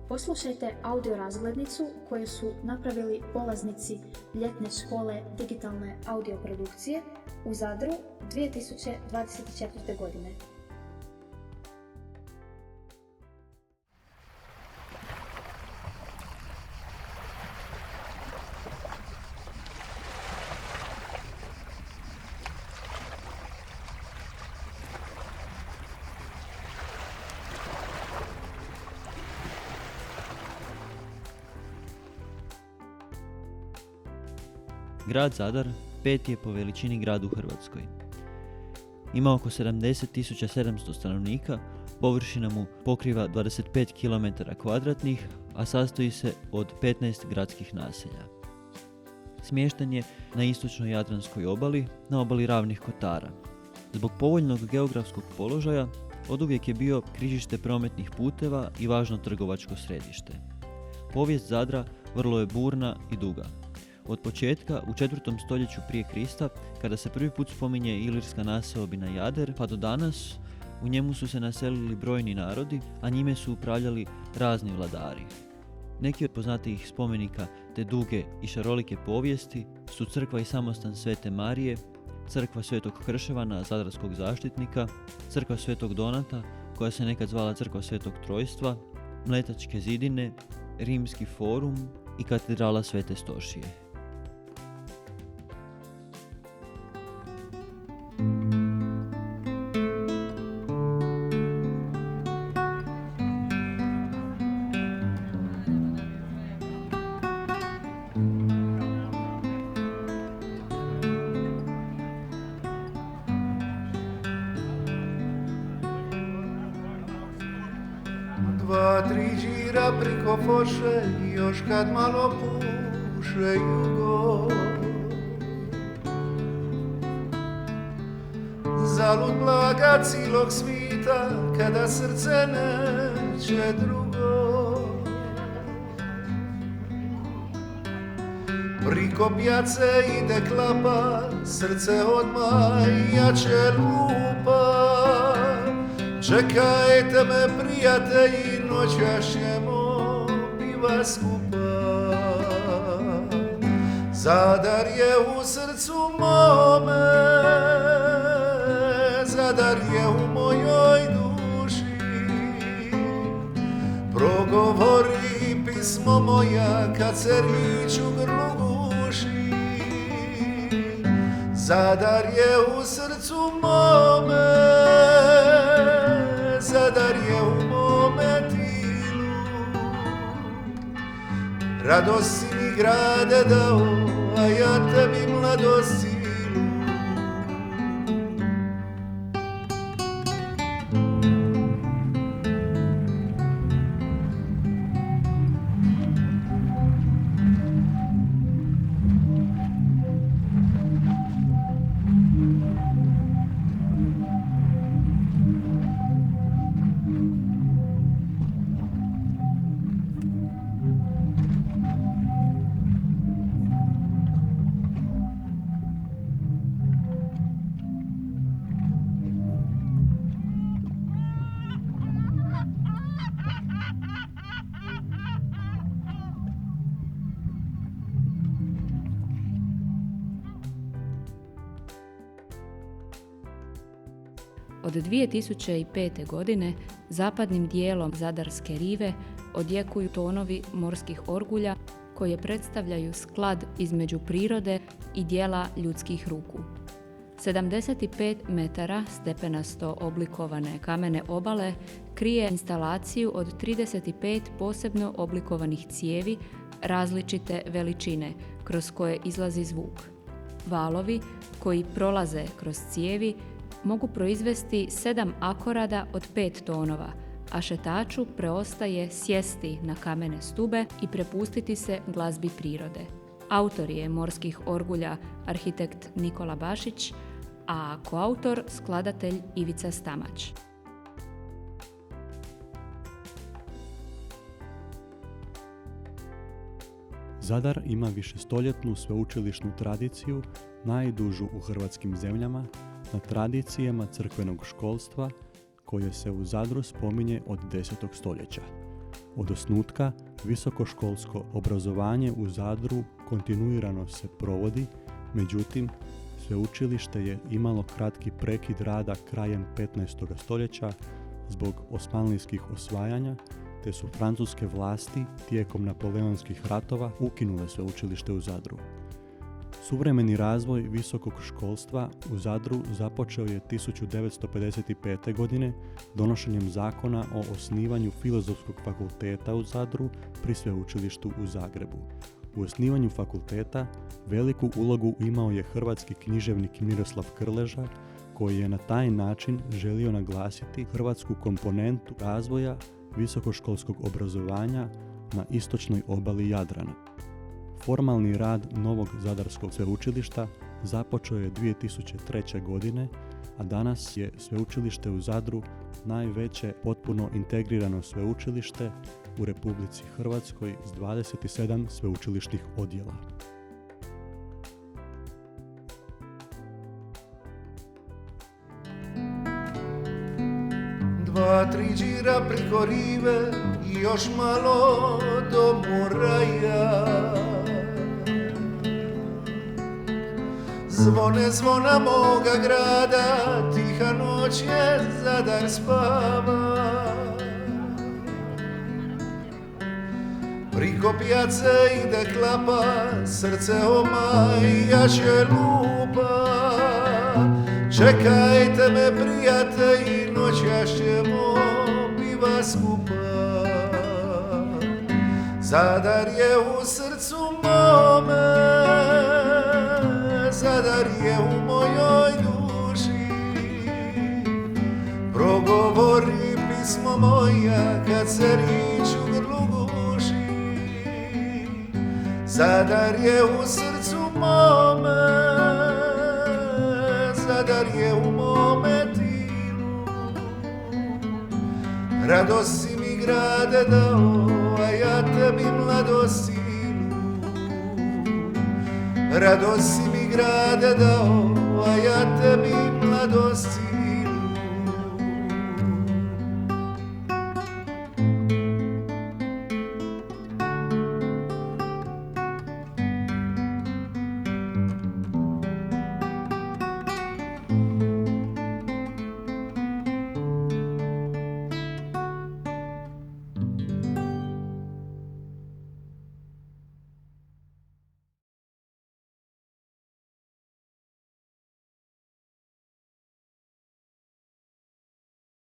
Poslušajte audio razglednicu koju su napravili polaznici ljetne škole digitalne audioprodukcije u Zadru 2024. godine. Grad Zadar peti je po veličini grad u Hrvatskoj. Ima oko 70.700 stanovnika, površina mu pokriva 25 km2, a sastoji se od 15 gradskih naselja. Smješten je na istočnoj Jadranskoj obali, na obali Ravnih Kotara. Zbog povoljnog geografskog položaja, oduvijek je bio križište prometnih puteva i važno trgovačko središte. Povijest Zadra vrlo je burna i duga. Od početka, u 4. stoljeću prije Krista, kada se prvi put spominje ilirska naseobina Jader, pa do danas, u njemu su se naselili brojni narodi, a njime su upravljali razni vladari. Neki od poznatijih spomenika te duge i šarolike povijesti su crkva i samostan Svete Marije, crkva Svetog Krševana, zadarskog zaštitnika, crkva Svetog Donata, koja se nekad zvala crkva Svetog Trojstva, Mletačke zidine, Rimski forum i katedrala Svete Stošije. Dva, tri đira priko foše, još kad malo puše jugo. Zalud blaga cilog svita, kada srce neće drugo. Priko pjace ide klapa, srce odmah jače lupa. Čekajte me, prijatelji, noćas ćemo piva skupa. Zadar je u srcu mome, Zadar je u mojoj duši. Progovori pismo moja kad se rič u grlu guši. Zadar je u srcu mome, Zadar je u mome tilu. Radost si mi grade dao, a ja tebi mladost silu. Od 2005. godine zapadnim dijelom Zadarske rive odjekuju tonovi morskih orgulja koje predstavljaju sklad između prirode i djela ljudskih ruku. 75 metara stepenasto oblikovane kamene obale krije instalaciju od 35 posebno oblikovanih cijevi različite veličine kroz koje izlazi zvuk. Valovi koji prolaze kroz cijevi mogu proizvesti 7 akorada od 5 tonova, a šetaču preostaje sjesti na kamene stube i prepustiti se glazbi prirode. Autor je morskih orgulja arhitekt Nikola Bašić, a koautor skladatelj Ivica Stamać. Zadar ima višestoljetnu sveučilišnu tradiciju, najdužu u hrvatskim zemljama, na tradicijama crkvenog školstva koje se u Zadru spominje od 10. stoljeća. Od osnutka visokoškolsko obrazovanje u Zadru kontinuirano se provodi, međutim, sveučilište je imalo kratki prekid rada krajem 15. stoljeća zbog osmanlijskih osvajanja, te su francuske vlasti tijekom napoleonskih ratova ukinule sveučilište u Zadru. Suvremeni razvoj visokog školstva u Zadru započeo je 1955. godine donošenjem zakona o osnivanju Filozofskog fakulteta u Zadru pri sveučilištu u Zagrebu. U osnivanju fakulteta veliku ulogu imao je hrvatski književnik Miroslav Krleža, koji je na taj način želio naglasiti hrvatsku komponentu razvoja visokoškolskog obrazovanja na istočnoj obali Jadrana. Formalni rad novog zadarskog sveučilišta započeo je 2003. godine, a danas je sveučilište u Zadru najveće potpuno integrirano sveučilište u Republici Hrvatskoj s 27 sveučilišnih odjela. Dva, tri đira priko rive i još malo do Muraja. Zvone zvona moga grada, tiha noć je, Zadar spava. Priko pijace ide klapa, srce omajače lupa. Čekajte me, prijatelji, noćas ćemo piva skupa. Zadar je u srcu mome, Zadar je u mojoj duši. Progovori pismo moja kad se riječ u grlu guši. Zadar je u srcu mome, Zadar je u mome tilu. Radost si mi grade dao, a ja tebi mladost silu. Radost si mi grade dao, a ja tebi mladost silu.